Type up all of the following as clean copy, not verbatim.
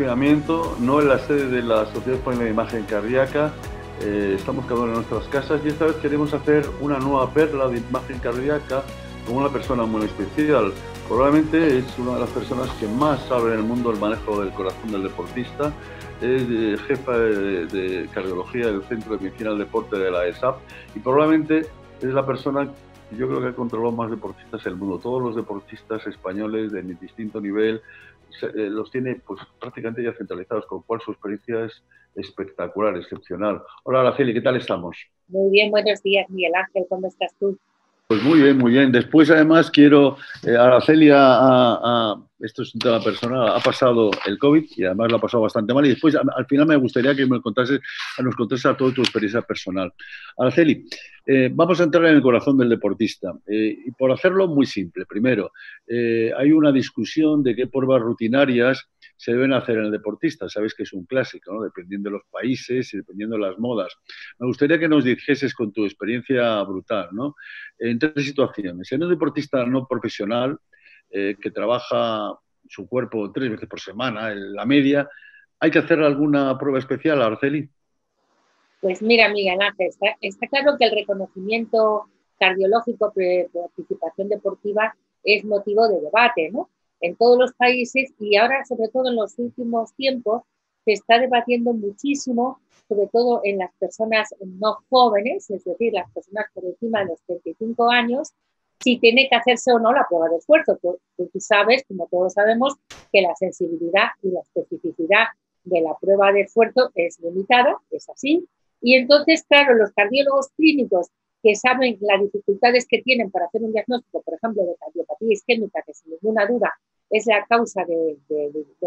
confinamiento, no en la sede de la Sociedad Española de Imagen Cardíaca. Estamos cada uno en nuestras casas y esta vez queremos hacer una nueva perla de imagen cardíaca con una persona muy especial. Probablemente es una de las personas que más sabe en el mundo el manejo del corazón del deportista. Es jefa de cardiología del Centro de Medicina del Deporte de la ESAP y probablemente es la persona que yo creo que ha controlado más deportistas en el mundo. Todos los deportistas españoles de distinto nivel los tiene pues prácticamente ya centralizados, con lo cual su experiencia es espectacular, excepcional. Hola Araceli, ¿qué tal estamos? Muy bien, buenos días, Miguel Ángel, ¿cómo estás tú? Pues muy bien, muy bien. Después, además, quiero, Araceli, esto es un tema personal, ha pasado el COVID y además lo ha pasado bastante mal. Y después, al final, me gustaría que nos contases a toda tu experiencia personal. Araceli, vamos a entrar en el corazón del deportista. Y por hacerlo muy simple, primero, hay una discusión de qué pruebas rutinarias se deben hacer en el deportista. Sabes que es un clásico, ¿no? Dependiendo de los países y dependiendo de las modas. Me gustaría que nos dijeses con tu experiencia brutal, ¿no? En tres situaciones. En un deportista no profesional que trabaja su cuerpo 3 veces por semana, en la media, ¿hay que hacer alguna prueba especial, Araceli? Pues mira, Miguel Ángel, está claro que el reconocimiento cardiológico de participación deportiva es motivo de debate, ¿no? En todos los países y ahora, sobre todo en los últimos tiempos, se está debatiendo muchísimo, sobre todo en las personas no jóvenes, es decir, las personas por encima de los 35 años, si tiene que hacerse o no la prueba de esfuerzo. Tú sabes, como todos sabemos, que la sensibilidad y la especificidad de la prueba de esfuerzo es limitada, es así. Y entonces, claro, los cardiólogos clínicos que saben las dificultades que tienen para hacer un diagnóstico, por ejemplo, de cardiopatía isquémica, que sin ninguna duda es la causa de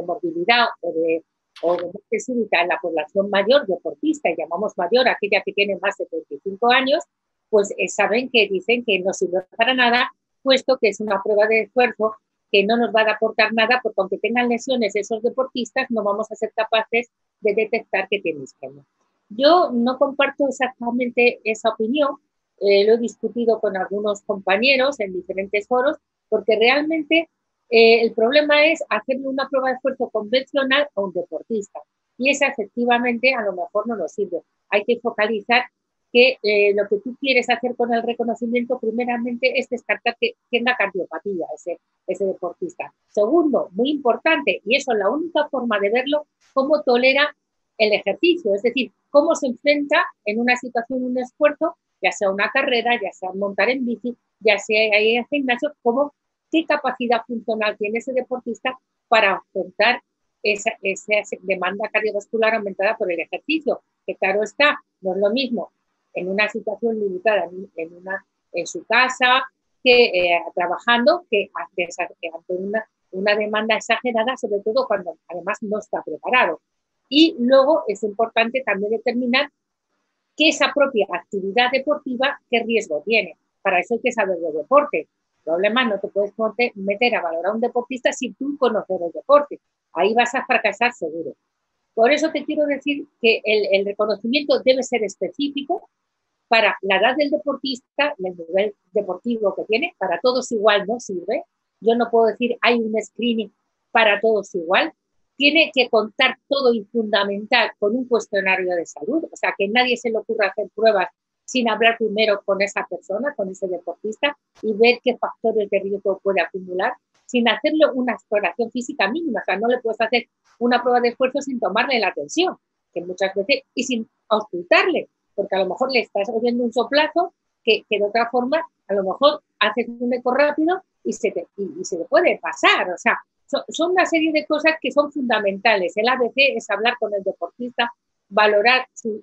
morbilidad o de muerte súbita en la población mayor deportista, y llamamos mayor aquella que tiene más de 35 años, pues saben que dicen que no sirve para nada, puesto que es una prueba de esfuerzo que no nos va a aportar nada, porque aunque tengan lesiones esos deportistas, no vamos a ser capaces de detectar que tienen isquemia. Yo no comparto exactamente esa opinión, lo he discutido con algunos compañeros en diferentes foros, porque realmente el problema es hacerle una prueba de esfuerzo convencional a un deportista. Y esa efectivamente a lo mejor no nos sirve. Hay que focalizar que lo que tú quieres hacer con el reconocimiento primeramente es descartar que tenga cardiopatía ese deportista. Segundo, muy importante, y eso es la única forma de verlo, cómo tolera el ejercicio, es decir, cómo se enfrenta en una situación, un esfuerzo, ya sea una carrera, ya sea montar en bici, ya sea ir al gimnasio, qué capacidad funcional tiene ese deportista para afrontar esa demanda cardiovascular aumentada por el ejercicio, que claro está, no es lo mismo en una situación limitada en su casa, que trabajando, que ante una demanda exagerada, sobre todo cuando además no está preparado. Y luego es importante también determinar que esa propia actividad deportiva, qué riesgo tiene. Para eso hay que saber de deporte. El problema no te puedes meter a valorar a un deportista sin tú conocer el deporte. Ahí vas a fracasar seguro. Por eso te quiero decir que el reconocimiento debe ser específico para la edad del deportista, el nivel deportivo que tiene, para todos igual no sirve. Yo no puedo decir hay un screening para todos igual. Tiene que contar todo y fundamental con un cuestionario de salud, o sea, que nadie se le ocurra hacer pruebas sin hablar primero con esa persona, con ese deportista, y ver qué factores de riesgo puede acumular, sin hacerle una exploración física mínima. O sea, no le puedes hacer una prueba de esfuerzo sin tomarle la tensión, que muchas veces, y sin auscultarle, porque a lo mejor le estás oyendo un soplazo que de otra forma, a lo mejor haces un eco rápido y se te puede pasar. O sea, son una serie de cosas que son fundamentales. El ABC es hablar con el deportista, valorar su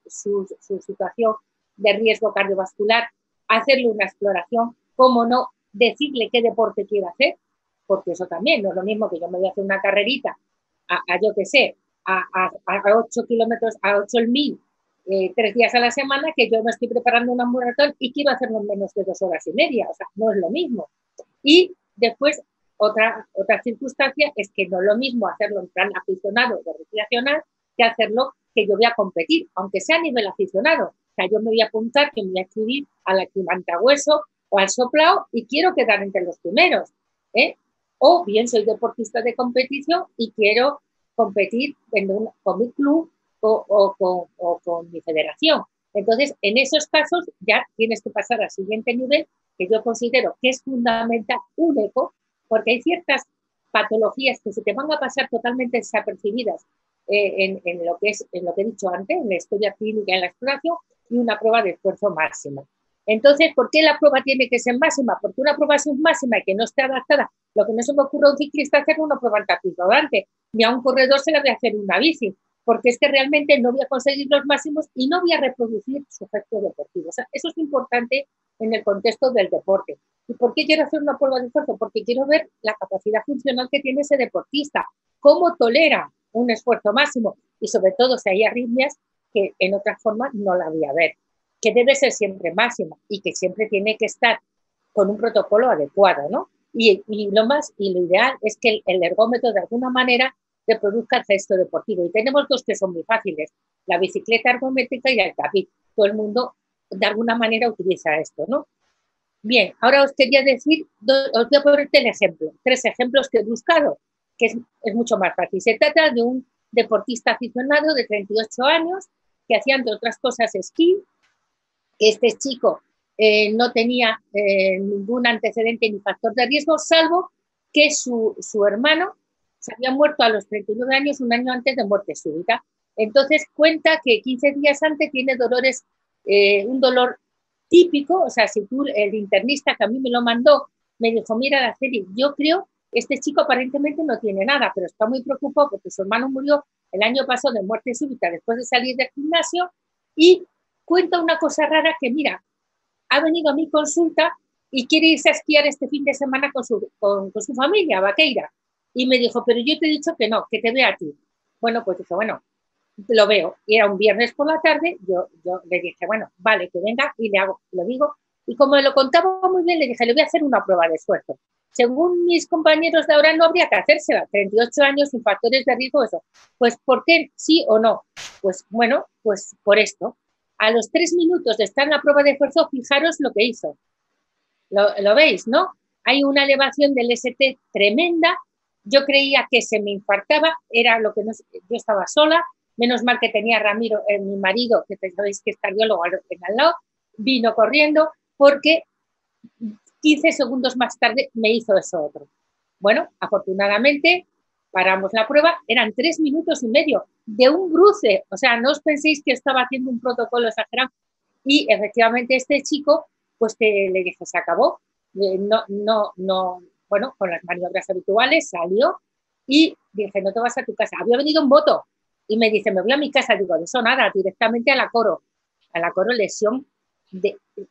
situación de riesgo cardiovascular, hacerle una exploración, cómo no, decirle qué deporte quiere hacer, porque eso también no es lo mismo que yo me voy a hacer una carrerita yo qué sé, a 8 kilómetros, a 8 el 1000, 3 días a la semana, que yo me estoy preparando una maratón y quiero hacerlo en menos de 2 horas y media. O sea, no es lo mismo. Y después, otra circunstancia es que no es lo mismo hacerlo en plan aficionado o recreacional que hacerlo que yo voy a competir, aunque sea a nivel aficionado. O sea, yo me voy a apuntar, que me voy a escribir a la levantahueso o al soplao y quiero quedar entre los primeros. ¿eh? O bien soy deportista de competición y quiero competir con mi club o con mi federación. Entonces, en esos casos ya tienes que pasar al siguiente nivel, que yo considero que es fundamental un eco, porque hay ciertas patologías que se te van a pasar totalmente desapercibidas en lo que he dicho antes, en la historia clínica, en la exploración, y una prueba de esfuerzo máxima. Entonces, ¿por qué la prueba tiene que ser máxima? Porque una prueba máxima y que no esté adaptada, lo que no se me ocurre a un ciclista hacer una prueba en tapiz rodante, ni a un corredor se la voy a hacer una bici, porque es que realmente no voy a conseguir los máximos y no voy a reproducir su efecto deportivo. O sea, eso es importante en el contexto del deporte. ¿Y por qué quiero hacer una prueba de esfuerzo? Porque quiero ver la capacidad funcional que tiene ese deportista, cómo tolera un esfuerzo máximo y sobre todo si hay arritmias que en otra forma no la voy a ver, que debe ser siempre máxima y que siempre tiene que estar con un protocolo adecuado, ¿no? Y lo ideal es que el ergómetro de alguna manera reproduzca el gesto deportivo. Y tenemos dos que son muy fáciles, la bicicleta ergométrica y el tapiz. Todo el mundo de alguna manera utiliza esto, ¿no? Bien, ahora os quería decir, os voy a poner el ejemplo, 3 ejemplos que he buscado, que es mucho más fácil. Se trata de un deportista aficionado de 38 años que hacía, entre otras cosas, esquí, que este chico no tenía ningún antecedente ni factor de riesgo, salvo que su hermano se había muerto a los 39 años, un año antes de muerte súbita. Entonces cuenta que 15 días antes tiene dolores, un dolor típico, o sea, si tú, el internista que a mí me lo mandó, me dijo, mira, Araceli, yo creo, este chico aparentemente no tiene nada, pero está muy preocupado porque su hermano murió el año pasado de muerte súbita después de salir del gimnasio y cuenta una cosa rara que, mira, ha venido a mi consulta y quiere irse a esquiar este fin de semana con su familia, a Vaqueira. Y me dijo, pero yo te he dicho que no, que te vea a ti. Bueno, pues dije, bueno, lo veo. Y era un viernes por la tarde, yo le dije, bueno, vale, que venga y le hago, lo digo. Y como me lo contaba muy bien, le dije, le voy a hacer una prueba de esfuerzo. Según mis compañeros de ahora, no habría que hacérsela. 38 años sin factores de riesgo, eso. Pues, ¿por qué sí o no? Pues, bueno, pues por esto. A los 3 minutos de estar en la prueba de esfuerzo, fijaros lo que hizo. Lo veis, ¿no? Hay una elevación del ST tremenda. Yo creía que se me infartaba, era lo que no, yo estaba sola, menos mal que tenía a Ramiro, mi marido, que sabéis que es cardiólogo al lado, vino corriendo porque 15 segundos más tarde me hizo eso otro. Bueno, afortunadamente paramos la prueba, eran 3 minutos y medio de un bruce, o sea, no os penséis que estaba haciendo un protocolo exagerado. Y efectivamente este chico, pues le dije, se acabó, bueno, con las maniobras habituales salió y dije, no te vas a tu casa. Había venido en moto y me dice, me voy a mi casa. Digo, de eso nada, directamente a la coro lesión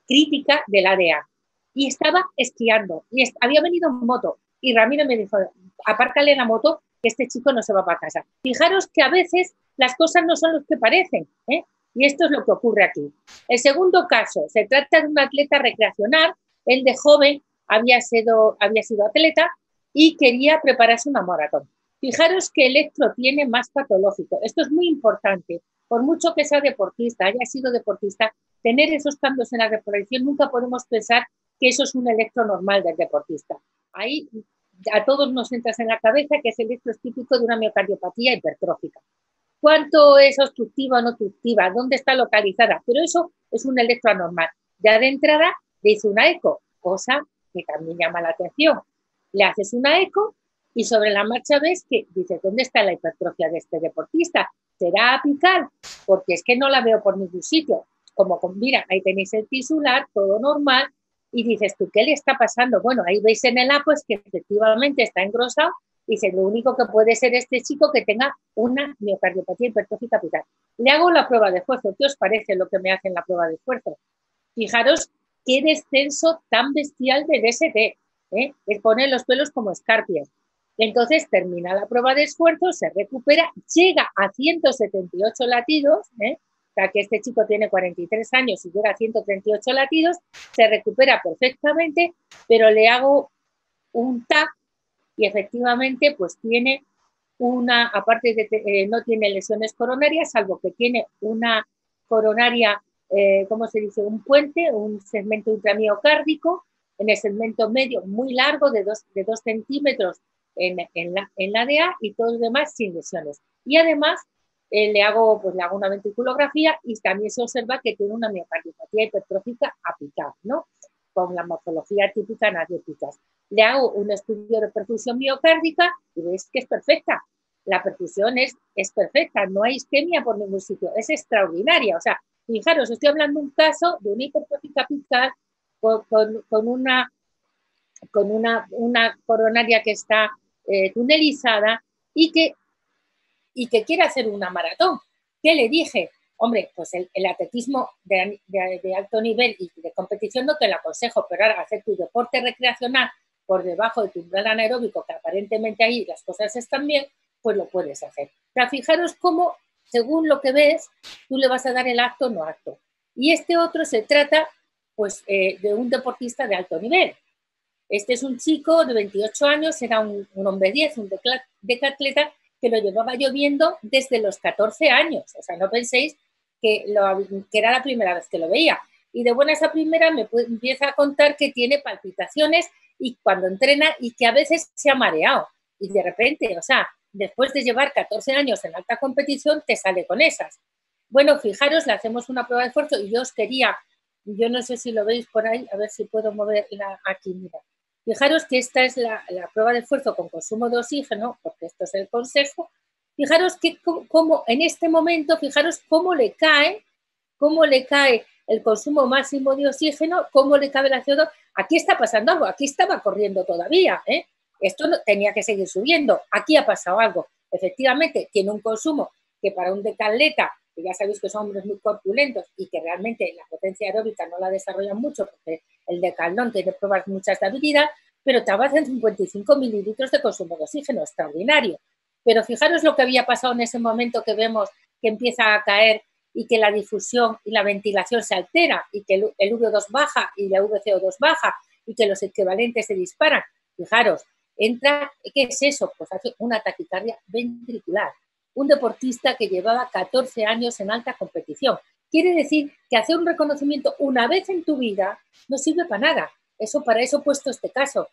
crítica del ADA. Y estaba esquiando y había venido en moto. Y Ramiro me dijo, apárcale la moto, que este chico no se va para casa. Fijaros que a veces las cosas no son lo que parecen, ¿eh? Y esto es lo que ocurre aquí. El segundo caso, se trata de un atleta recreacional, él de joven había sido atleta y quería prepararse una maratón. Fijaros que electro tiene más patológico. Esto es muy importante. Por mucho que sea deportista, haya sido deportista, tener esos cambios en la reproducción, nunca podemos pensar que eso es un electro normal del deportista. Ahí a todos nos entra en la cabeza que ese electro es típico de una miocardiopatía hipertrófica. ¿Cuánto es obstructiva o no obstructiva? ¿Dónde está localizada? Pero eso es un electro anormal. Ya de entrada le hice una eco, cosa que también llama la atención. Le haces una eco y sobre la marcha ves que dices, ¿dónde está la hipertrofia de este deportista? ¿Será apical? Porque es que no la veo por ningún sitio. Como, mira, ahí tenéis el tisular, todo normal, y dices tú, ¿qué le está pasando? Bueno, ahí veis en el A, pues que efectivamente está engrosado y dice, lo único que puede ser este chico que tenga una miocardiopatía hipertrófica apical. Le hago la prueba de esfuerzo. ¿Qué os parece lo que me hacen la prueba de esfuerzo? Fijaros qué descenso tan bestial del ST, ¿eh? Es poner los pelos como escarpias. Entonces termina la prueba de esfuerzo, se recupera, llega a 178 latidos, ¿eh? O sea que este chico tiene 43 años y llega a 138 latidos, se recupera perfectamente, pero le hago un TAC y efectivamente pues tiene una, aparte de no tiene lesiones coronarias, salvo que tiene una coronaria, ¿cómo se dice? Un puente, un segmento intramiocárdico, en el segmento medio muy largo de 2 centímetros, en la DEA y todo lo demás sin lesiones. Y además le hago una ventriculografía y también se observa que tiene una miocardiopatía hipertrófica apical, ¿no? Con la morfología típica en adióticas. Le hago un estudio de perfusión miocárdica y veis que es perfecta. La perfusión es perfecta, no hay isquemia por ningún sitio, es extraordinaria. O sea, fijaros, estoy hablando de un caso de una hipertrófica apical con una coronaria que está tunelizada y que quiere hacer una maratón. ¿Qué le dije? Hombre, pues el atletismo de alto nivel y de competición no te lo aconsejo, pero ahora hacer tu deporte recreacional por debajo de tu umbral anaeróbico, que aparentemente ahí las cosas están bien, pues lo puedes hacer. Pero fijaros cómo, según lo que ves, tú le vas a dar el apto o no apto. Y este otro se trata pues, de un deportista de alto nivel. Este es un chico de 28 años, era un hombre 10, un decatleta, que lo llevaba yo viendo desde los 14 años. O sea, no penséis que era la primera vez que lo veía. Y de buenas a primera me empieza a contar que tiene palpitaciones y cuando entrena y que a veces se ha mareado. Y de repente, o sea, después de llevar 14 años en alta competición, te sale con esas. Bueno, fijaros, le hacemos una prueba de esfuerzo y yo os quería, yo no sé si lo veis por ahí, a ver si puedo moverla aquí, mira. Fijaros que esta es la prueba de esfuerzo con consumo de oxígeno, porque esto es el consejo. Fijaros que como en este momento, fijaros cómo le cae el consumo máximo de oxígeno, cómo le cabe la CO2. Aquí está pasando algo, aquí estaba corriendo todavía, ¿eh? Esto no, tenía que seguir subiendo, aquí ha pasado algo. Efectivamente, tiene un consumo que para un decatleta, que ya sabéis que son hombres muy corpulentos y que realmente la potencia aeróbica no la desarrollan mucho porque el decatlón tiene pruebas muchas de habilidad, pero trabaja en 55 mililitros de consumo de oxígeno, extraordinario. Pero fijaros lo que había pasado en ese momento que vemos que empieza a caer y que la difusión y la ventilación se altera y que el V2 baja y la VCO2 baja y que los equivalentes se disparan. Fijaros, entra, ¿qué es eso? Pues hace una taquicardia ventricular. Un deportista que llevaba 14 años en alta competición. Quiere decir que hacer un reconocimiento una vez en tu vida no sirve para nada. Para eso he puesto este caso.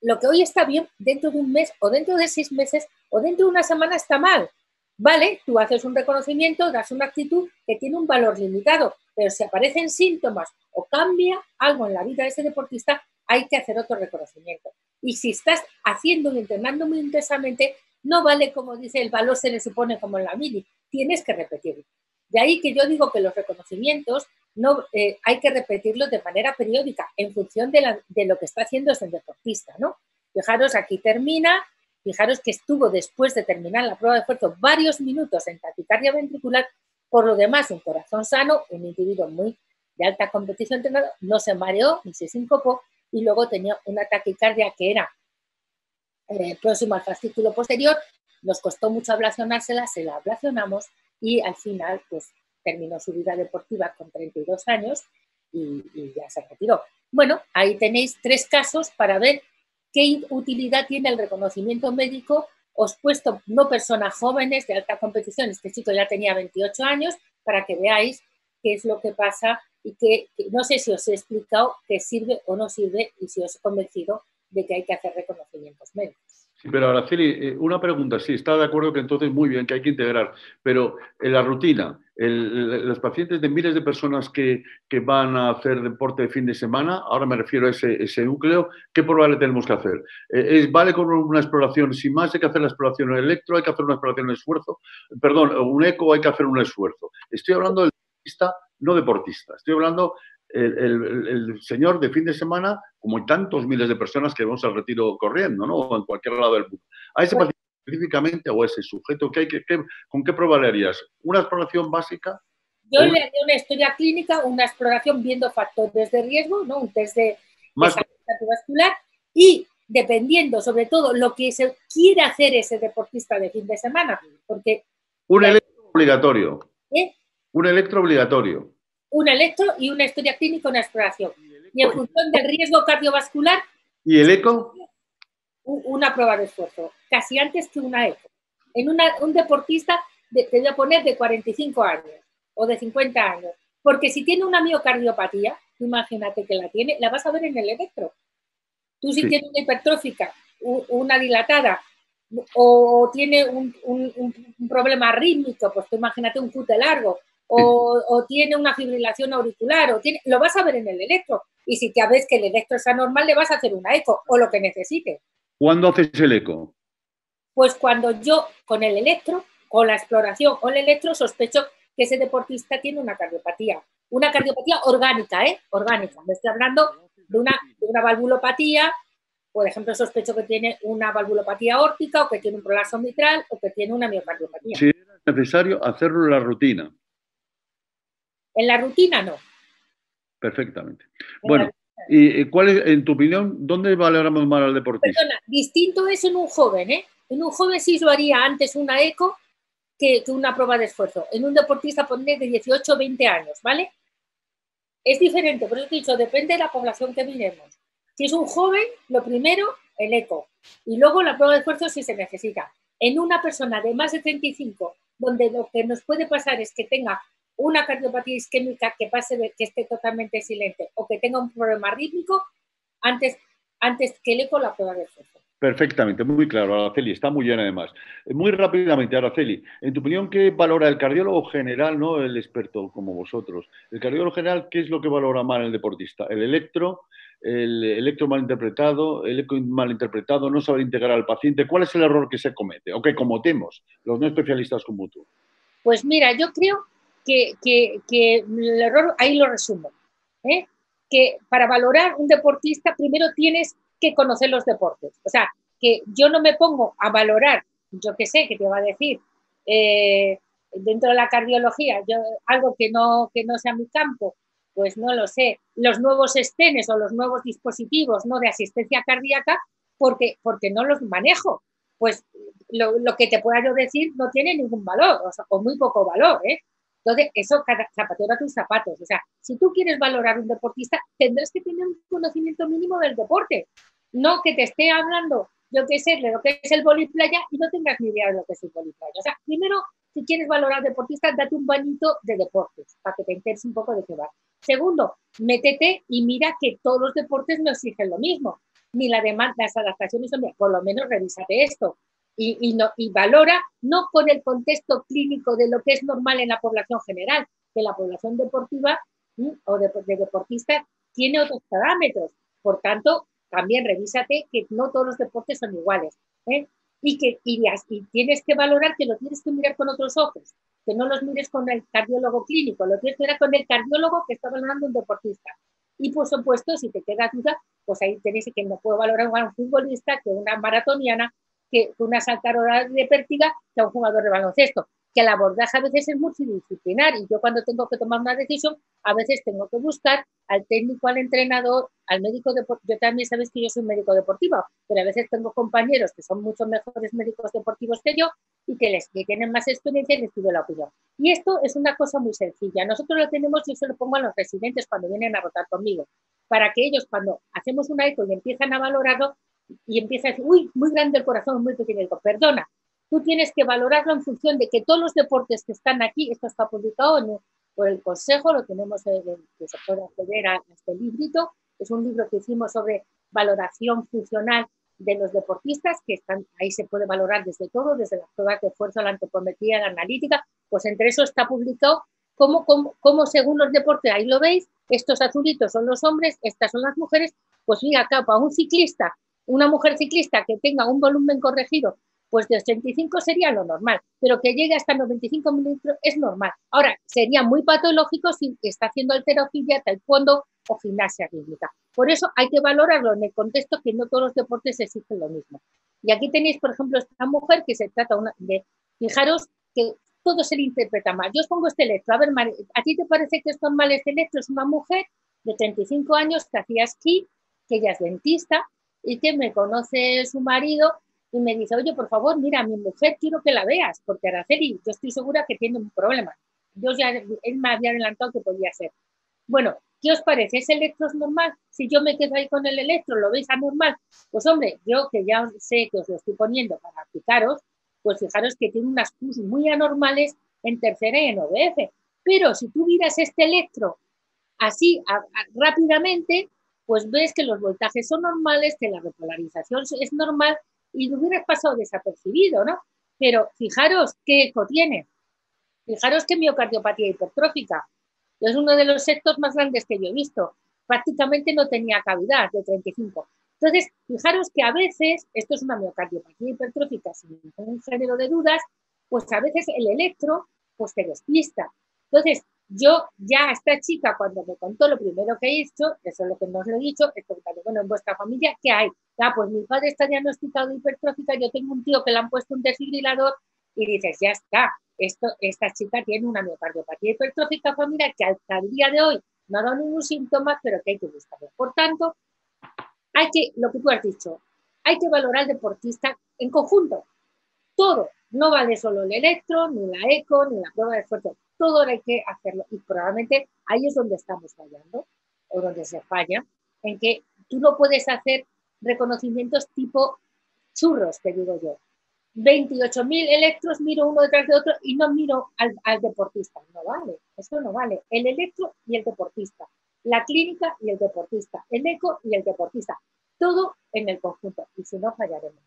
Lo que hoy está bien, dentro de un mes o dentro de 6 meses o dentro de una semana está mal. Vale, tú haces un reconocimiento, das una actitud que tiene un valor limitado, pero si aparecen síntomas o cambia algo en la vida de ese deportista, hay que hacer otro reconocimiento. Y si estás haciendo y entrenando muy intensamente, no vale, como dice, el valor se le supone como en la mili, tienes que repetirlo. De ahí que yo digo que los reconocimientos no, hay que repetirlos de manera periódica en función de lo que está haciendo ese deportista, ¿no? Fijaros, aquí termina, fijaros que estuvo después de terminar la prueba de esfuerzo varios minutos en taquicardia ventricular, por lo demás un corazón sano, un individuo muy de alta competición entrenado, no se mareó ni se sincopó y luego tenía una taquicardia que era próximo al fascículo posterior, nos costó mucho ablacionársela, se la ablacionamos y al final pues terminó su vida deportiva con 32 años y ya se retiró. Bueno, ahí tenéis 3 casos para ver qué utilidad tiene el reconocimiento médico. Os he puesto no personas jóvenes de alta competición, este chico ya tenía 28 años, para que veáis qué es lo que pasa y que no sé si os he explicado que sirve o no sirve y si os he convencido de que hay que hacer reconocimientos médicos. Sí, pero Araceli, una pregunta, sí, está de acuerdo que entonces muy bien, que hay que integrar, pero en la rutina, los pacientes de miles de personas que van a hacer deporte de fin de semana, ahora me refiero a ese núcleo, ¿qué prueba le tenemos que hacer? ¿Vale con una exploración? Sin más, hay que hacer la exploración en electro, hay que hacer una exploración en esfuerzo, perdón, un eco, hay que hacer un esfuerzo. Estoy hablando del deportista, no deportista, estoy hablando el señor de fin de semana, como hay tantos miles de personas que vamos al retiro corriendo, ¿no? O en cualquier lado del mundo. A ese paciente específicamente o a ese sujeto, ¿con qué prueba le harías? ¿Una exploración básica? Yo le haría una historia clínica, una exploración viendo factores de riesgo, ¿no? Un test de salud cardiovascular y dependiendo, sobre todo, lo que se quiere hacer ese deportista de fin de semana, porque... Un electro obligatorio. Un electro obligatorio. Un electro y una historia clínica, una exploración. Y en función del riesgo cardiovascular... ¿Y el eco? Una prueba de esfuerzo, casi antes que una eco. En un deportista te voy a poner de 45 años o de 50 años, porque si tiene una miocardiopatía, imagínate que la tiene, la vas a ver en el electro. Tú si tienes una hipertrófica una dilatada o tiene un problema rítmico, pues tú imagínate un QT largo, o tiene una fibrilación auricular, lo vas a ver en el electro. Y si ya ves que el electro es anormal, le vas a hacer una eco o lo que necesite. ¿Cuándo haces el eco? Pues cuando yo con el electro, con la exploración o el electro, sospecho que ese deportista tiene una cardiopatía orgánica, orgánica. Me estoy hablando de una valvulopatía. Por ejemplo, sospecho que tiene una valvulopatía aórtica o que tiene un prolazo mitral o que tiene una miocardiopatía. Si es necesario hacerlo en la rutina. En la rutina no. Perfectamente. Bueno, ¿y cuál es, en tu opinión, dónde valoramos más al deportista? Perdona, distinto es en un joven, ¿eh? En un joven sí lo haría antes una eco que una prueba de esfuerzo. En un deportista pondré de 18 o 20 años, ¿vale? Es diferente, por eso he dicho, depende de la población que miremos. Si es un joven, lo primero, el eco. Y luego la prueba de esfuerzo si se necesita. En una persona de más de 35, donde lo que nos puede pasar es que tenga una cardiopatía isquémica que esté totalmente silente o que tenga un problema rítmico, antes que el eco, la prueba de esfuerzo. Perfectamente, muy claro, Araceli, está muy bien además. Muy rápidamente, Araceli, en tu opinión, ¿qué valora el cardiólogo general, no el experto como vosotros? El cardiólogo general, ¿qué es lo que valora mal el deportista? El electro mal interpretado, el eco mal interpretado, no saber integrar al paciente. ¿Cuál es el error que se comete o que cometemos los no especialistas como tú? Pues mira, yo creo que el error, ahí lo resumo, que para valorar un deportista primero tienes que conocer los deportes. O sea, que yo no me pongo a valorar, yo qué sé, que te va a decir, dentro de la cardiología, algo que no sea mi campo, pues no lo sé, los nuevos estenes o los nuevos dispositivos, ¿no?, de asistencia cardíaca, porque no los manejo. Pues lo que te pueda yo decir no tiene ningún valor, o muy poco valor, ¿eh? Entonces, eso, cada zapatero a tus zapatos. O sea, si tú quieres valorar un deportista, tendrás que tener un conocimiento mínimo del deporte. No que te esté hablando, yo qué sé, de lo que es el voliplaya y no tengas ni idea de lo que es el voliplaya. O sea, primero, si quieres valorar deportistas, date un bañito de deportes para que te enteres un poco de qué va. Segundo, métete y mira que todos los deportes no exigen lo mismo, ni las adaptaciones, por lo menos revísate esto. Y valora no con el contexto clínico de lo que es normal en la población general, que la población deportiva o de deportistas tiene otros parámetros. Por tanto, también revísate que no todos los deportes son iguales, y tienes que valorar que lo tienes que mirar con otros ojos, que no los mires con el cardiólogo clínico, lo tienes que mirar con el cardiólogo que está valorando un deportista. Y por supuesto, si te queda duda, pues ahí tenéis que no puedo valorar a un futbolista, que una maratoniana, que una saltadora de pértiga, que a un jugador de baloncesto. Que el abordaje a veces es multidisciplinar y yo cuando tengo que tomar una decisión, a veces tengo que buscar al técnico, al entrenador, al médico deportivo. Yo también sabes que yo soy médico deportivo, pero a veces tengo compañeros que son mucho mejores médicos deportivos que yo y que tienen más experiencia y les pido la opinión. Y esto es una cosa muy sencilla. Nosotros lo tenemos, yo se lo pongo a los residentes cuando vienen a rotar conmigo, para que ellos cuando hacemos una eco y empiezan a valorarlo y empiezan a decir, uy, muy grande el corazón, muy pequeño. Digo, perdona, tú tienes que valorarlo en función de que todos los deportes que están aquí, esto está publicado por el Consejo, lo tenemos que se puede acceder a este librito, es un libro que hicimos sobre valoración funcional de los deportistas, que están ahí, se puede valorar desde todo, desde las pruebas de esfuerzo, la antropometría, la analítica, pues entre eso está publicado cómo según los deportes, ahí lo veis, estos azulitos son los hombres, estas son las mujeres, pues mira, acá para un ciclista, una mujer ciclista que tenga un volumen corregido, pues de 85 sería lo normal, pero que llegue hasta 95 mililitros es normal. Ahora, sería muy patológico si está haciendo halterofilia, taekwondo o gimnasia rítmica. Por eso hay que valorarlo en el contexto que no todos los deportes exigen lo mismo. Y aquí tenéis, por ejemplo, esta mujer que se trata de, fijaros que todo se le interpreta mal. Yo os pongo este electro. A ver, Mari, ¿a ti te parece que es normal este electro? Es una mujer de 35 años que hacía esquí, que ella es dentista y que me conoce su marido y me dice, oye, por favor, mira, a mi mujer quiero que la veas, porque Araceli, yo estoy segura que tiene un problema. Él me había adelantado que podía ser. Bueno, ¿qué os parece? ¿Ese electro es normal? Si yo me quedo ahí con el electro, ¿lo veis anormal? Pues hombre, yo que ya sé que os lo estoy poniendo para explicaros, pues fijaros que tiene unas Qs muy anormales en tercera y en OBF. Pero si tú miras este electro así rápidamente, pues ves que los voltajes son normales, que la repolarización es normal y lo hubieras pasado desapercibido, ¿no? Pero fijaros qué eco tiene, fijaros qué miocardiopatía hipertrófica. Es uno de los sectos más grandes que yo he visto. Prácticamente no tenía cavidad de 35. Entonces, fijaros que a veces, esto es una miocardiopatía hipertrófica sin ningún género de dudas, pues a veces el electro pues te despista. Entonces, yo ya a esta chica, cuando me contó lo primero que he hecho, eso es lo que no os lo he dicho, es preguntarle, bueno, en vuestra familia, ¿qué hay? Ah, pues mi padre está diagnosticado de hipertrófica, yo tengo un tío que le han puesto un desfibrilador y dices, ya está, esta chica tiene una miocardiopatía hipertrófica familiar que hasta el día de hoy no ha dado ningún síntoma, pero que hay que buscarlo. Por tanto, lo que tú has dicho, hay que valorar al deportista en conjunto, todo. No vale solo el electro, ni la eco, ni la prueba de esfuerzo. Todo hay que hacerlo. Y probablemente ahí es donde estamos fallando, o donde se falla, en que tú no puedes hacer reconocimientos tipo churros, que digo yo. 28.000 electros, miro uno detrás de otro y no miro al deportista. No vale, eso no vale. El electro y el deportista, la clínica y el deportista, el eco y el deportista. Todo en el conjunto. Y si no, fallaremos.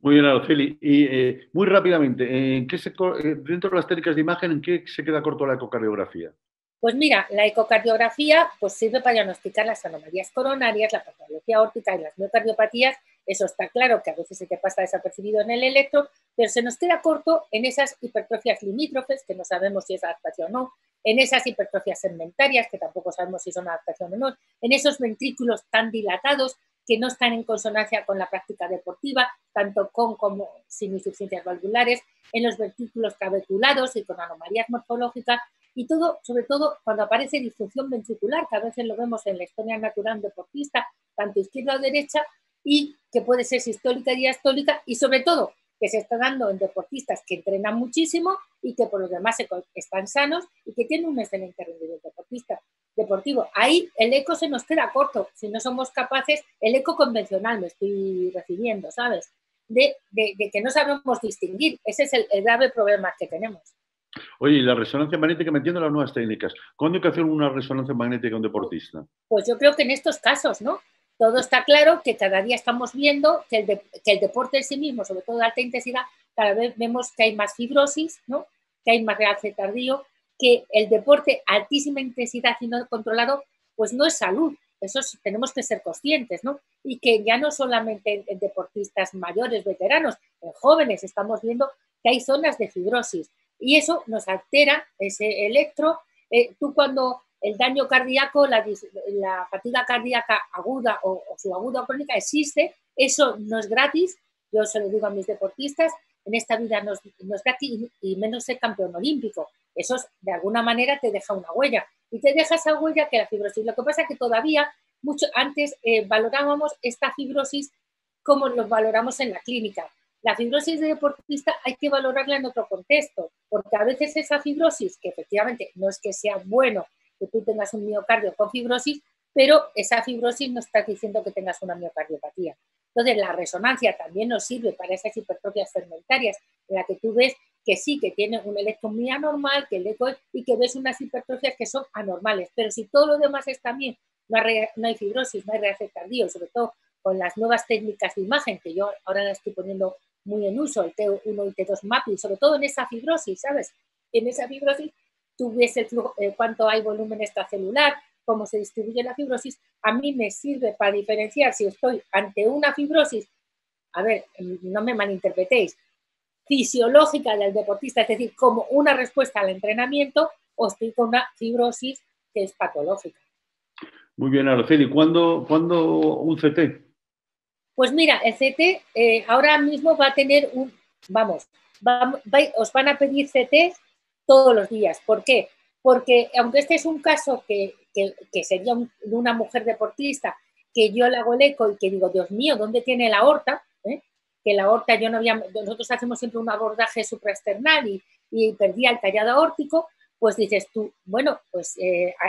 Muy bien, Araceli. Y muy rápidamente, dentro de las técnicas de imagen, ¿en qué se queda corto la ecocardiografía? Pues mira, la ecocardiografía pues sirve para diagnosticar las anomalías coronarias, la patología aórtica y las miocardiopatías. Eso está claro que a veces se te pasa desapercibido en el electro, pero se nos queda corto en esas hipertrofias limítrofes, que no sabemos si es adaptación o no, en esas hipertrofias segmentarias, que tampoco sabemos si son adaptación o no, en esos ventrículos tan dilatados que no están en consonancia con la práctica deportiva, tanto con como sin insuficiencias valvulares, en los ventrículos caveculados y con anomalías morfológicas, y todo, sobre todo, cuando aparece disfunción ventricular, que a veces lo vemos en la historia natural deportista, tanto izquierda o derecha, y que puede ser sistólica y diastólica, y sobre todo, que se está dando en deportistas que entrenan muchísimo y que por lo demás están sanos y que tienen un excelente rendimiento deportivo. Ahí el eco se nos queda corto, si no somos capaces, el eco convencional me estoy refiriendo, ¿sabes? De que no sabemos distinguir. Ese es el grave problema que tenemos. Oye, y la resonancia magnética, metiendo las nuevas técnicas, ¿cuándo hay que hacer una resonancia magnética a un deportista? Pues yo creo que en estos casos, ¿no? Todo está claro, que cada día estamos viendo que el deporte en sí mismo, sobre todo de alta intensidad, cada vez vemos que hay más fibrosis, ¿no? Que hay más realce tardío, que el deporte a altísima intensidad y no controlado, pues no es salud. Eso tenemos que ser conscientes, ¿no? Y que ya no solamente en deportistas mayores, veteranos, en jóvenes estamos viendo que hay zonas de fibrosis. Y eso nos altera ese electro. Tú cuando el daño cardíaco, la fatiga cardíaca aguda o subaguda o crónica existe, eso no es gratis. Yo se lo digo a mis deportistas, en esta vida no es gratis y menos ser campeón olímpico. Eso de alguna manera te deja una huella. Y te deja esa huella que la fibrosis. Lo que pasa es que todavía, mucho antes valorábamos esta fibrosis como lo valoramos en la clínica. La fibrosis de deportista hay que valorarla en otro contexto, porque a veces esa fibrosis, que efectivamente no es que sea bueno que tú tengas un miocardio con fibrosis, pero esa fibrosis no está diciendo que tengas una miocardiopatía. Entonces, la resonancia también nos sirve para esas hipertrofias segmentarias, en la que tú ves que sí, que tiene un electro muy anormal, que el eco, y que ves unas hipertrofias que son anormales. Pero si todo lo demás está bien, no hay fibrosis, no hay realce tardío, sobre todo con las nuevas técnicas de imagen, que yo ahora las estoy poniendo muy en uso, el T1 y T2 mapping, sobre todo en esa fibrosis, ¿sabes? En esa fibrosis tú ves el flujo, cuánto hay volumen extracelular, cómo se distribuye la fibrosis. A mí me sirve para diferenciar si estoy ante una fibrosis, a ver, no me malinterpretéis, fisiológica del deportista, es decir, como una respuesta al entrenamiento, o estoy con una fibrosis que es patológica. Muy bien, Araceli. ¿Cuándo un CT? Pues mira, el CT ahora mismo va a tener os van a pedir CT todos los días. ¿Por qué? Porque aunque este es un caso que sería de una mujer deportista, que yo le hago el eco y que digo, Dios mío, ¿dónde tiene la aorta? Que la aorta nosotros hacemos siempre un abordaje supraesternal y perdía el tallado aórtico, pues dices tú, bueno, pues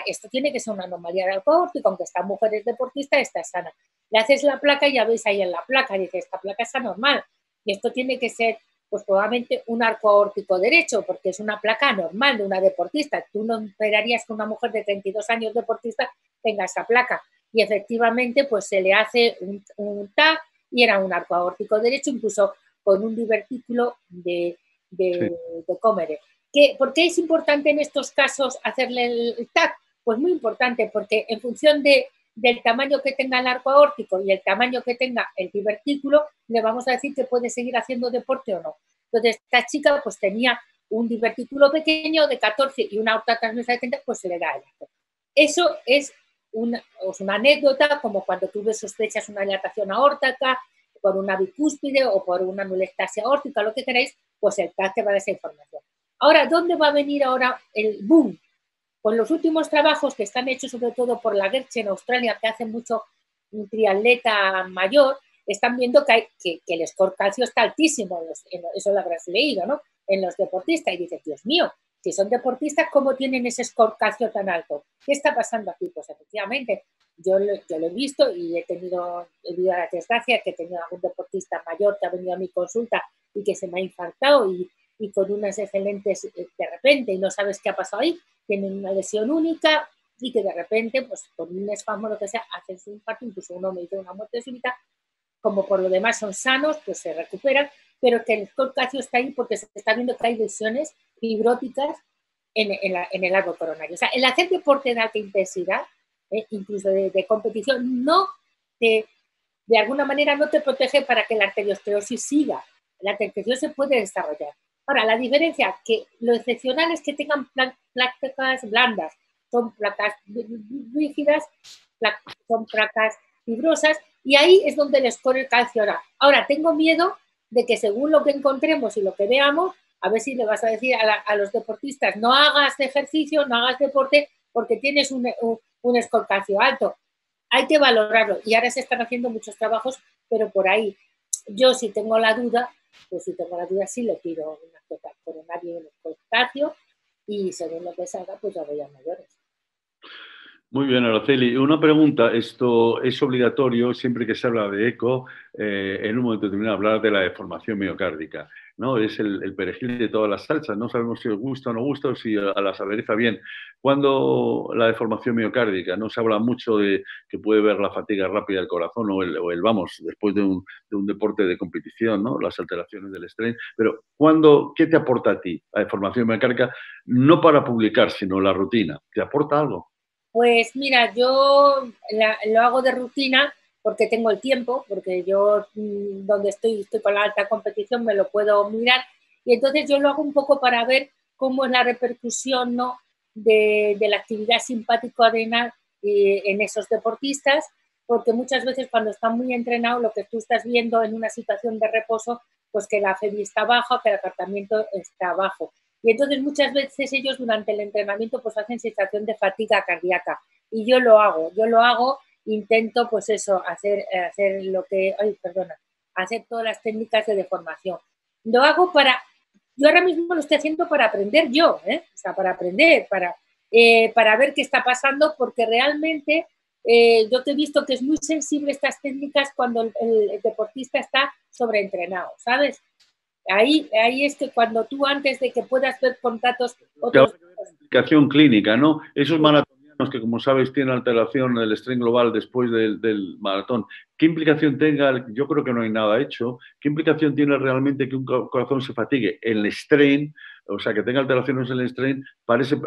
esto tiene que ser una anomalía del arco aórtico, aunque esta mujer es deportista, está sana. Le haces la placa y ya veis ahí en la placa, dices, esta placa es anormal. Y esto tiene que ser, pues probablemente un arco aórtico derecho, porque es una placa normal de una deportista. Tú no esperarías que una mujer de 32 años deportista tenga esa placa. y efectivamente pues se le hace un TAC y era un arco aórtico derecho, incluso con un divertículo de Comere. ¿Por qué es importante en estos casos hacerle el TAC? Pues muy importante, porque en función del tamaño que tenga el arco aórtico y el tamaño que tenga el divertículo, le vamos a decir que puede seguir haciendo deporte o no. Entonces, esta chica pues tenía un divertículo pequeño de 14 y una aorta transversal de 30, pues se le da el acto. Eso es una anécdota, como cuando tuve sospechas una dilatación aórtica, por una bicúspide o por una anulectasia aórtica, lo que queráis, pues el TAC te va a dar esa información. Ahora, ¿dónde va a venir ahora el boom? Con los últimos trabajos que están hechos sobre todo por la Gertz en Australia, que hace mucho un triatleta mayor, están viendo que el score calcio está altísimo, eso lo habrás leído, ¿no? En los deportistas, y dices, Dios mío, si son deportistas, ¿cómo tienen ese score calcio tan alto? ¿Qué está pasando aquí? Pues efectivamente, yo lo he visto y he vivido la desgracia que he tenido algún deportista mayor que ha venido a mi consulta y que se me ha infartado y con unas excelentes de repente y no sabes qué ha pasado ahí, tienen una lesión única y que de repente, pues con un espasmo o lo que sea, hacen su infarto, incluso uno me dice una muerte súbita, como por lo demás son sanos, pues se recuperan, pero que el score calcio está ahí porque se está viendo que hay lesiones fibróticas en el árbol coronario. O sea, el hacer deporte de alta intensidad, incluso de competición, de alguna manera no te protege para que la arteriosclerosis siga. La arteriosclerosis se puede desarrollar. Ahora, la diferencia, que lo excepcional es que tengan placas blandas, son placas rígidas, son placas fibrosas, y ahí es donde les corre el calcio. Ahora, tengo miedo de que según lo que encontremos y lo que veamos, a ver si le vas a decir a los deportistas, no hagas ejercicio, no hagas deporte, porque tienes un score calcio alto. Hay que valorarlo, y ahora se están haciendo muchos trabajos, pero por ahí, yo si tengo la duda, pues si tengo la duda sí le pido una cosa coronaria en el calcio, y según lo que salga, pues ya voy a mayores. Muy bien, Araceli. Una pregunta, esto es obligatorio siempre que se habla de eco, en un momento determinado, hablar de la deformación miocárdica, ¿no? Es el perejil de todas las salsas, no sabemos si os gusta o no gusta o si a las adereza bien. Cuando la deformación miocárdica, no se habla mucho de que puede ver la fatiga rápida del corazón o el vamos, después de un deporte de competición, ¿no? Las alteraciones del strain, pero ¿qué te aporta a ti la deformación miocárdica? No para publicar, sino la rutina. ¿Te aporta algo? Pues mira, yo lo hago de rutina porque tengo el tiempo, porque yo donde estoy con la alta competición, me lo puedo mirar, y entonces yo lo hago un poco para ver cómo es la repercusión, ¿no?, de la actividad simpático-adrenal en esos deportistas, porque muchas veces cuando están muy entrenados, lo que tú estás viendo en una situación de reposo, pues que la FEBI está baja, que el apartamiento está bajo. Y entonces muchas veces ellos durante el entrenamiento pues hacen sensación de fatiga cardíaca, y yo lo hago, intento pues eso, hacer hacer todas las técnicas de deformación. Lo hago yo ahora mismo lo estoy haciendo para aprender yo, o sea, para aprender, para ver qué está pasando, porque realmente yo te he visto que es muy sensible estas técnicas cuando el deportista está sobreentrenado, ¿sabes? Ahí es que cuando tú, antes de que puedas ver contactos otros... Implicación clínica, ¿no? Esos maratonianos que, como sabes, tienen alteración del strain global después del maratón, ¿qué implicación tenga? Yo creo que no hay nada hecho. ¿Qué implicación tiene realmente que un corazón se fatigue? El strain, o sea, que tenga alteraciones en el strain, parece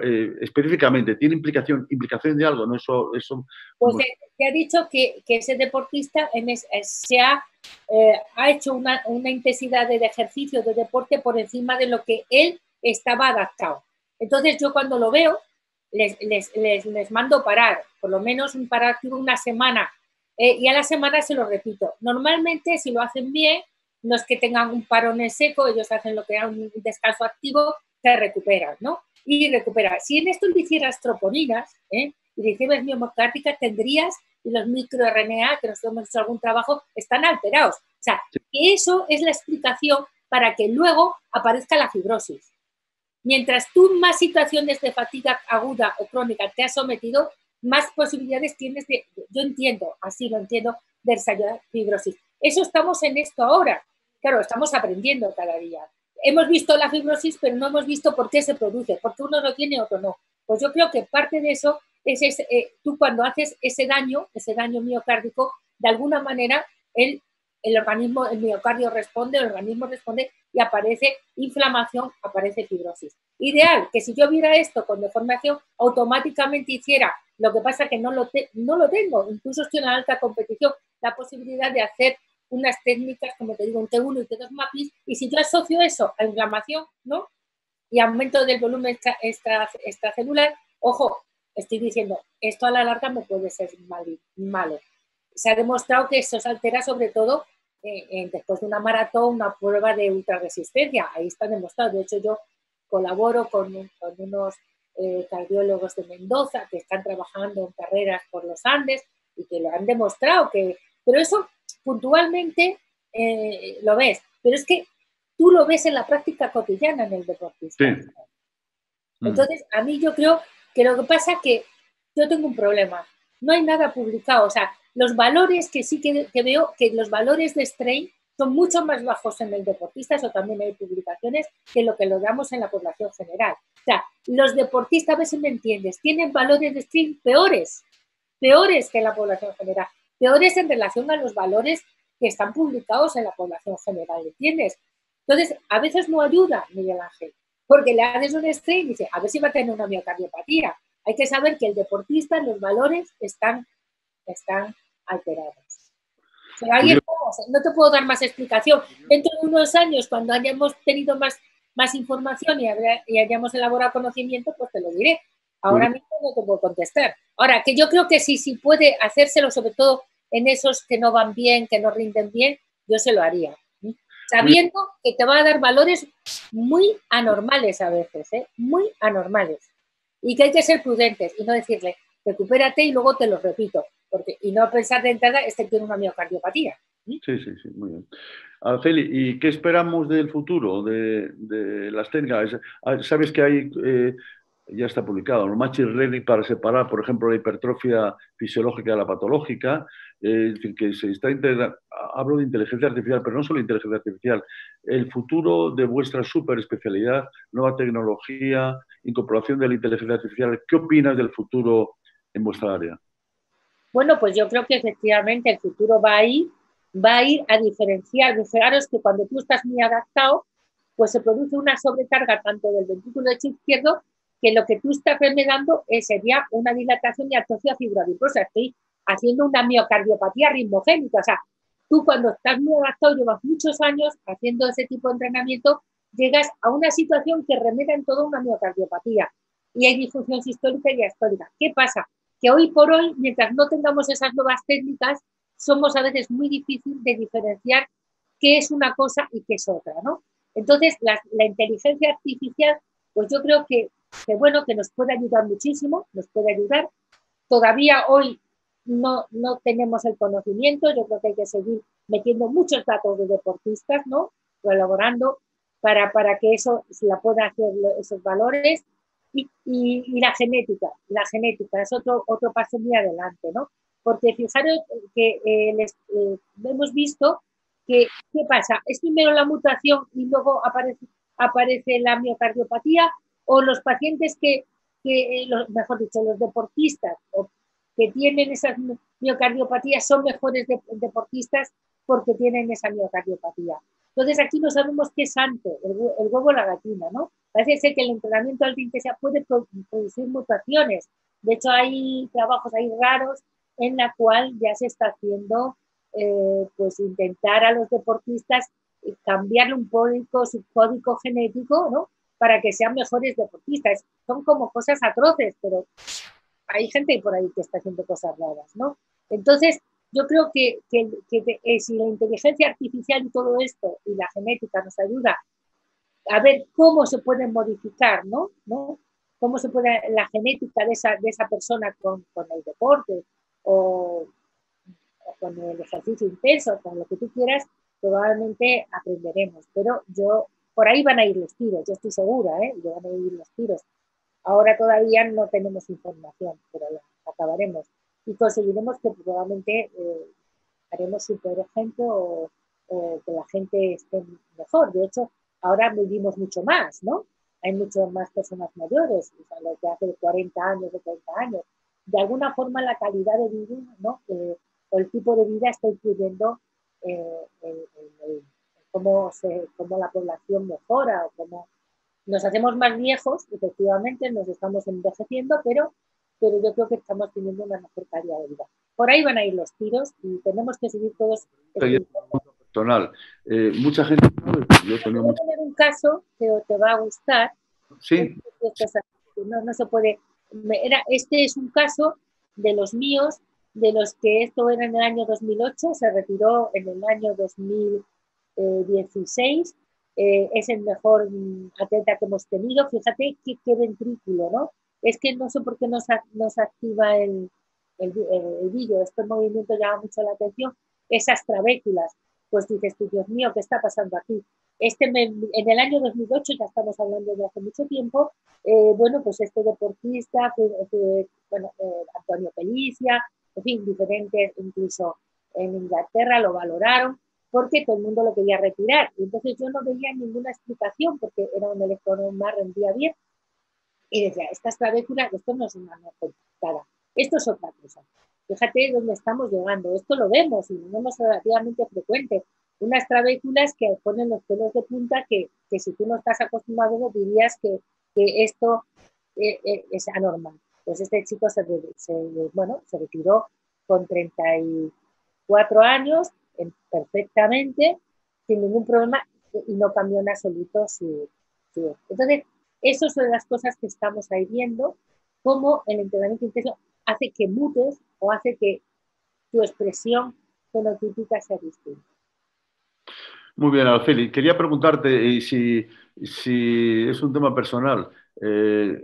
específicamente, ¿tiene implicación de algo? ¿No? Eso pues te ha dicho que ese deportista ha hecho una intensidad de ejercicio, de deporte, por encima de lo que él estaba adaptado. Entonces yo cuando lo veo, les mando parar, por lo menos un parativo una semana, y a la semana se lo repito. Normalmente, si lo hacen bien, no es que tengan un parón en seco, ellos hacen lo que es un descanso activo, se recuperan, ¿no? Y recupera. Si en esto le hicieras troponinas, y le hicieras miocárdica, tendrías, y los microRNA, que nosotros hemos hecho algún trabajo, están alterados. O sea, que eso es la explicación para que luego aparezca la fibrosis. Mientras tú más situaciones de fatiga aguda o crónica te has sometido, más posibilidades tienes yo entiendo, así lo entiendo, de desarrollar fibrosis. Eso estamos en esto ahora. Claro, estamos aprendiendo cada día. Hemos visto la fibrosis, pero no hemos visto por qué se produce, porque uno lo tiene, otro no. Pues yo creo que parte de eso tú cuando haces ese daño miocárdico, de alguna manera el organismo, el miocardio responde, el organismo responde y aparece inflamación, aparece fibrosis. Ideal, que si yo viera esto con deformación, automáticamente hiciera, lo que pasa que no lo tengo, incluso estoy en alta competición, la posibilidad de hacer unas técnicas, como te digo, un T1 y T2 MAPIS, y si yo asocio eso a inflamación, ¿no? Y aumento del volumen extracelular, ojo, estoy diciendo, esto a la larga me puede ser malo. Se ha demostrado que eso se altera sobre todo después de una maratón, una prueba de ultrarresistencia. Ahí está demostrado. De hecho, yo colaboro con unos cardiólogos de Mendoza que están trabajando en carreras por los Andes y que lo han demostrado. Pero eso puntualmente lo ves. Pero es que tú lo ves en la práctica cotidiana en el deportista. Sí. Entonces, a mí yo creo que lo que pasa es que yo tengo un problema. No hay nada publicado. O sea, los valores que sí que veo, que los valores de strain son mucho más bajos en el deportista, eso también hay publicaciones, que lo damos en la población general. O sea, los deportistas, a ver si me entiendes, tienen valores de strain peores que en la población general, peores en relación a los valores que están publicados en la población general, ¿entiendes? Entonces, a veces no ayuda, Miguel Ángel, porque le haces un strain y dice, a ver si va a tener una miocardiopatía. Hay que saber que el deportista, los valores están alterados. Pero ahí estamos, no te puedo dar más explicación. Dentro de unos años, cuando hayamos tenido más información y hayamos elaborado conocimiento, pues te lo diré. Ahora mismo no te puedo contestar. Ahora, que yo creo que sí puede hacérselo, sobre todo en esos que no van bien, que no rinden bien, yo se lo haría. Sabiendo que te va a dar valores muy anormales a veces, muy anormales. Y que hay que ser prudentes y no decirle, recupérate y luego te lo repito. Y no pensar de entrada, tiene una miocardiopatía. Sí, muy bien. Araceli, ¿y qué esperamos del futuro de las técnicas? Sabes que hay, ya está publicado, el Machine Learning para separar, por ejemplo, la hipertrofia fisiológica de la patológica, es decir, que se está integrando, hablo de inteligencia artificial, pero no solo inteligencia artificial, el futuro de vuestra super especialidad, nueva tecnología, incorporación de la inteligencia artificial, ¿qué opinas del futuro en vuestra área? Bueno, pues yo creo que efectivamente el futuro va a ir a diferenciar. Fijaros que cuando tú estás muy adaptado, pues se produce una sobrecarga tanto del ventrículo derecho izquierdo, que lo que tú estás remedando sería una dilatación y atrofia fibroadiposa. Estoy haciendo una miocardiopatía ritmogénica. O sea, tú cuando estás muy adaptado, llevas muchos años haciendo ese tipo de entrenamiento, llegas a una situación que remeda en toda una miocardiopatía. Y hay disfunción sistólica y diastólica. ¿Qué pasa? Que hoy por hoy, mientras no tengamos esas nuevas técnicas, somos a veces muy difícil de diferenciar qué es una cosa y qué es otra, ¿no? Entonces, la inteligencia artificial, pues yo creo bueno, que nos puede ayudar muchísimo, nos puede ayudar. Todavía hoy no tenemos el conocimiento, yo creo que hay que seguir metiendo muchos datos de deportistas, ¿no? Colaborando para que eso se la pueda hacer esos valores. Y la genética es otro paso muy adelante, ¿no? Porque fijaros que hemos visto que, ¿qué pasa? ¿Es primero la mutación y luego aparece la miocardiopatía? ¿O los pacientes mejor dicho, los deportistas que tienen esas miocardiopatías son mejores deportistas porque tienen esa miocardiopatía? Entonces aquí no sabemos qué es antes, el huevo o la gallina, ¿no? Parece ser que el entrenamiento de alta intensidad puede producir mutaciones. De hecho, hay trabajos ahí raros en la cual ya se está haciendo, pues intentar a los deportistas cambiarle un poco su código genético, ¿no? Para que sean mejores deportistas. Son como cosas atroces, pero hay gente por ahí que está haciendo cosas raras, ¿no? Entonces, yo creo que si la inteligencia artificial y todo esto y la genética nos ayuda a ver cómo se pueden modificar, ¿no? Cómo se puede la genética de esa persona con el deporte o con el ejercicio intenso, con lo que tú quieras, probablemente aprenderemos. Pero por ahí van a ir los tiros, yo estoy segura, ¿eh? Van a ir los tiros. Ahora todavía no tenemos información, pero la acabaremos. Y conseguiremos que probablemente haremos super ejemplo o que la gente esté mejor. De hecho, ahora vivimos mucho más, ¿no? Hay mucho más personas mayores, o sea, los de hace 40 años, de 30 años. de alguna forma la calidad de vida, ¿no? O el tipo de vida está influyendo en cómo la población mejora, o cómo nos hacemos más viejos, efectivamente, nos estamos envejeciendo, pero yo creo que estamos teniendo una mejor calidad de vida. Por ahí van a ir los tiros y tenemos que seguir todos. Personal. Mucha gente sabe, yo tenía voy a poner un caso que te va a gustar. Sí. No se puede. Este es un caso de los míos, de los que esto era en el año 2008, se retiró en el año 2016. Es el mejor atleta que hemos tenido. Fíjate qué ventrículo, ¿no? Es que no sé por qué nos activa el vídeo. Este movimiento llama mucho la atención. Esas trabéculas. Pues dices tú, Dios mío, ¿qué está pasando aquí? En el año 2008, ya estamos hablando de hace mucho tiempo, bueno, pues este deportista bueno, Antonio Pelicia, en fin, diferentes, incluso en Inglaterra lo valoraron, porque todo el mundo lo quería retirar. Y entonces yo no veía ninguna explicación, porque era un electroneuma, rendía bien, y decía, estas trabéculas, esto no es una complicada, esto es otra cosa. Fíjate dónde estamos llegando, esto lo vemos y lo vemos relativamente frecuente. Unas trabéculas que ponen los pelos de punta que si tú no estás acostumbrado dirías que esto es anormal. Pues este chico se retiró con 34 años perfectamente, sin ningún problema, y no cambió en absoluto su. Entonces, esas son las cosas que estamos ahí viendo, cómo el entrenamiento intenso hace que mutes o hace que tu expresión fenotípica sea distinta. Muy bien, Araceli. Quería preguntarte si es un tema personal.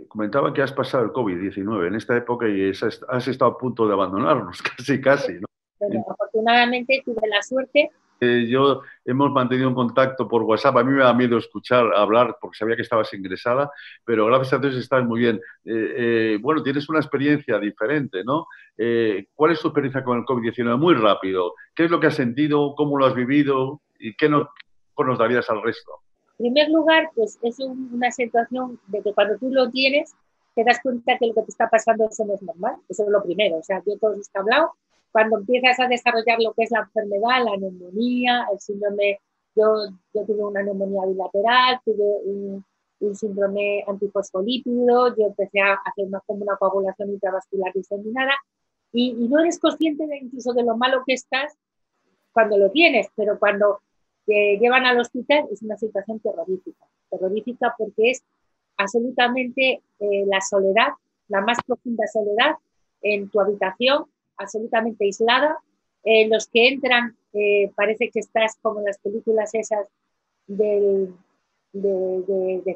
Comentaba que has pasado el COVID-19 en esta época y has estado a punto de abandonarnos, casi, ¿no? Bueno, afortunadamente tuve la suerte. Hemos mantenido un contacto por WhatsApp. A mí me da miedo hablar porque sabía que estabas ingresada, pero gracias a Dios estás muy bien. Bueno, tienes una experiencia diferente, ¿no? ¿Cuál es tu experiencia con el COVID-19? Muy rápido. ¿Qué es lo que has sentido? ¿Cómo lo has vivido? ¿Y qué nos darías al resto? En primer lugar, pues es una situación de que cuando tú lo tienes, te das cuenta que lo que te está pasando eso no es normal. Eso es lo primero. O sea, yo todo está hablado. Cuando empiezas a desarrollar lo que es la enfermedad, la neumonía, el síndrome, yo tuve una neumonía bilateral, tuve un síndrome antifosfolípido, yo empecé a hacer más como una coagulación intravascular diseminada y no eres consciente incluso de lo malo que estás cuando lo tienes, pero cuando te llevan al hospital es una situación terrorífica porque es absolutamente la soledad, la más profunda soledad en tu habitación, absolutamente aislada. Los que entran parece que estás como en las películas esas de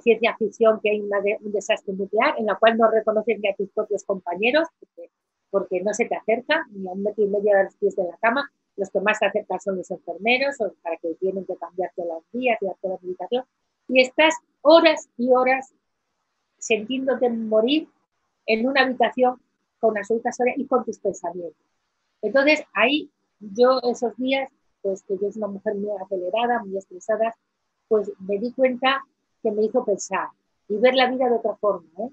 ciencia ficción, que hay un desastre nuclear en la cual no reconoces ni a tus propios compañeros porque no se te acercan ni a 1,5 metros de los pies de la cama. Los que más se acercan son los enfermeros, o para que tienen que cambiarte las vías y darte la medicación. Y estás horas y horas sintiéndote morir en una habitación con absoluta soledad y con tus pensamientos. Entonces, ahí yo esos días, pues que yo soy una mujer muy acelerada, muy estresada, pues me di cuenta que me hizo pensar y ver la vida de otra forma, ¿eh?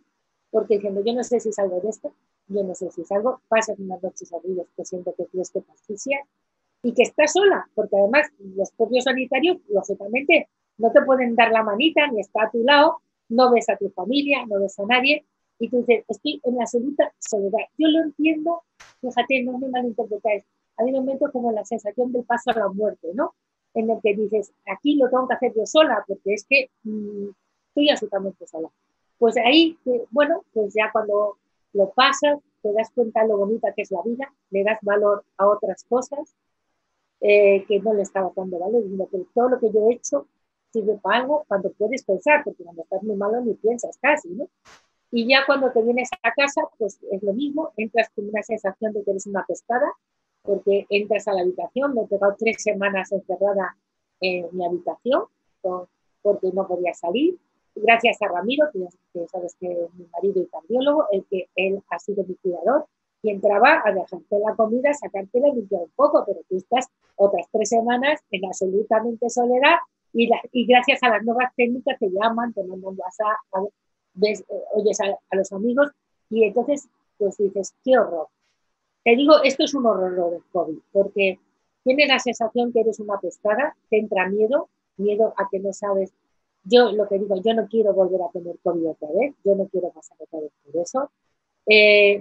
Porque diciendo, yo no sé si salgo de esto, yo no sé si salgo, pasas unas noches horribles que siento que crees que te asfixias y que estás sola, porque además los propios sanitarios, lógicamente, no te pueden dar la manita ni está a tu lado, no ves a tu familia, no ves a nadie, y tú dices, estoy en la absoluta soledad. Yo lo entiendo, fíjate, no me malinterpretáis, hay un momento como la sensación del paso a la muerte, ¿no? En el que dices, aquí lo tengo que hacer yo sola, porque es que estoy absolutamente sola. Pues ahí, bueno, pues ya cuando lo pasas, te das cuenta de lo bonita que es la vida, le das valor a otras cosas, que no le estaba dando valor, sino que todo lo que yo he hecho sirve para algo cuando puedes pensar, porque cuando estás muy malo ni piensas casi, ¿no? Y ya cuando te vienes a casa, pues es lo mismo, entras con una sensación de que eres una pescada, porque entras a la habitación, me he pegado 3 semanas encerrada en mi habitación, porque no podía salir, gracias a Ramiro, que sabes que es mi marido y cardiólogo, él ha sido mi cuidador, y entraba a dejarte la comida, sacártela y limpiar un poco, pero tú estás otras 3 semanas en absolutamente soledad y gracias a las nuevas técnicas te llaman, te mandan WhatsApp, oyes a los amigos y entonces pues dices, qué horror. Te digo, esto es un horror lo del COVID, porque tienes la sensación que eres una pescada, te entra miedo, miedo a que no sabes. Yo lo que digo, yo no quiero volver a tener COVID otra vez, yo no quiero pasar otra vez por eso.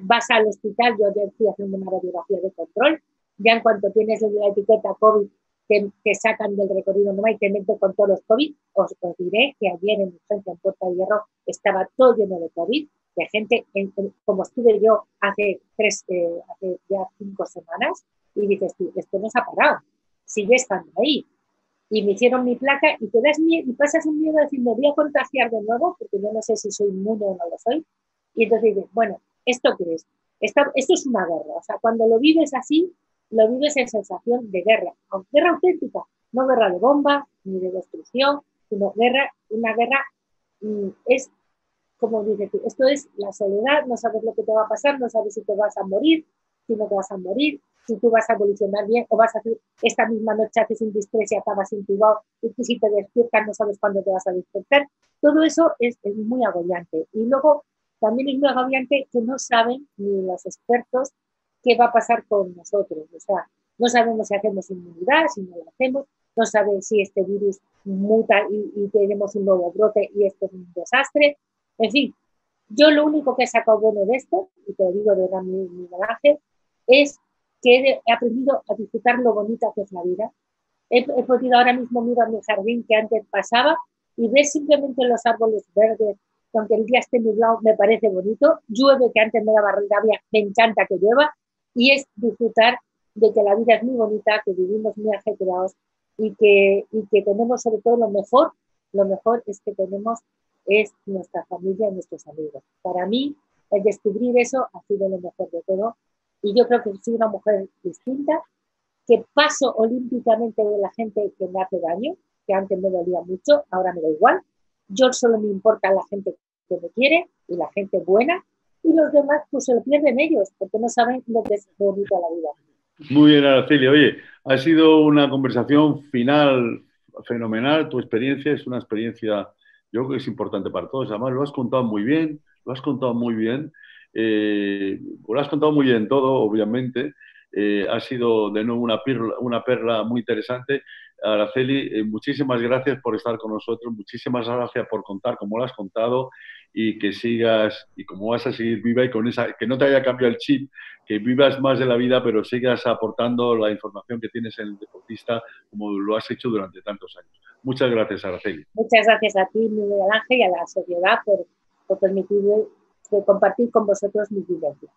Vas al hospital, yo ayer fui haciendo una radiografía de control, ya en cuanto tienes la etiqueta COVID, te sacan del recorrido normal y te meten con todos los COVID. Os diré que ayer en urgencia en Puerta de Hierro estaba todo lleno de COVID, de gente, como estuve yo hace ya 5 semanas, y dices tú, esto no se ha parado, sigue estando ahí. Y me hicieron mi placa y te das miedo, y pasas un miedo de decir, me voy a contagiar de nuevo, porque yo no sé si soy inmune o no lo soy. Y entonces dices, bueno, ¿esto qué es? Esto es una guerra. O sea, cuando lo vives así, lo vives en sensación de guerra, aunque guerra auténtica, no guerra de bombas ni de destrucción, sino una guerra es como dices tú, esto es la soledad, no sabes lo que te va a pasar, no sabes si te vas a morir, si no te vas a morir, si tú vas a evolucionar bien o vas a hacer esta misma noche haces un distrés y acabas intubado y tú si te despiertas no sabes cuándo te vas a despertar. Todo eso es muy agobiante. Y luego también es muy agobiante que no saben ni los expertos qué va a pasar con nosotros. O sea, no sabemos si hacemos inmunidad, si no lo hacemos, no saben si este virus muta y tenemos un nuevo brote y esto es un desastre. En fin, yo lo único que he sacado bueno de esto, y te lo digo de verdad, mi garaje, es que he aprendido a disfrutar lo bonita que es la vida. He podido ahora mismo mirar mi jardín que antes pasaba y ver simplemente los árboles verdes, que aunque el día esté nublado me parece bonito, llueve que antes me daba rabia, me encanta que llueva, y es disfrutar de que la vida es muy bonita, que vivimos muy ajetreados y que tenemos sobre todo lo mejor es que tenemos es nuestra familia y nuestros amigos. Para mí, el descubrir eso ha sido lo mejor de todo. Y yo creo que soy una mujer distinta, que paso olímpicamente de la gente que me hace daño, que antes me dolía mucho, ahora me da igual. Yo solo me importa la gente que me quiere y la gente buena, y los demás pues se lo pierden ellos, porque no saben lo que es bonita la vida. Muy bien, Araceli. Oye, ha sido una conversación final fenomenal. Tu experiencia es una experiencia, yo creo que es importante para todos. Además, lo has contado muy bien, lo has contado muy bien. Lo has contado muy bien todo, obviamente. Ha sido de nuevo una perla muy interesante. Araceli, muchísimas gracias por estar con nosotros, muchísimas gracias por contar como lo has contado y que sigas y como vas a seguir viva y con esa, que no te haya cambiado el chip, que vivas más de la vida, pero sigas aportando la información que tienes en el deportista como lo has hecho durante tantos años. Muchas gracias, Araceli. Muchas gracias a ti, Miguel Ángel, y a la sociedad por permitirme compartir con vosotros mis vivencias.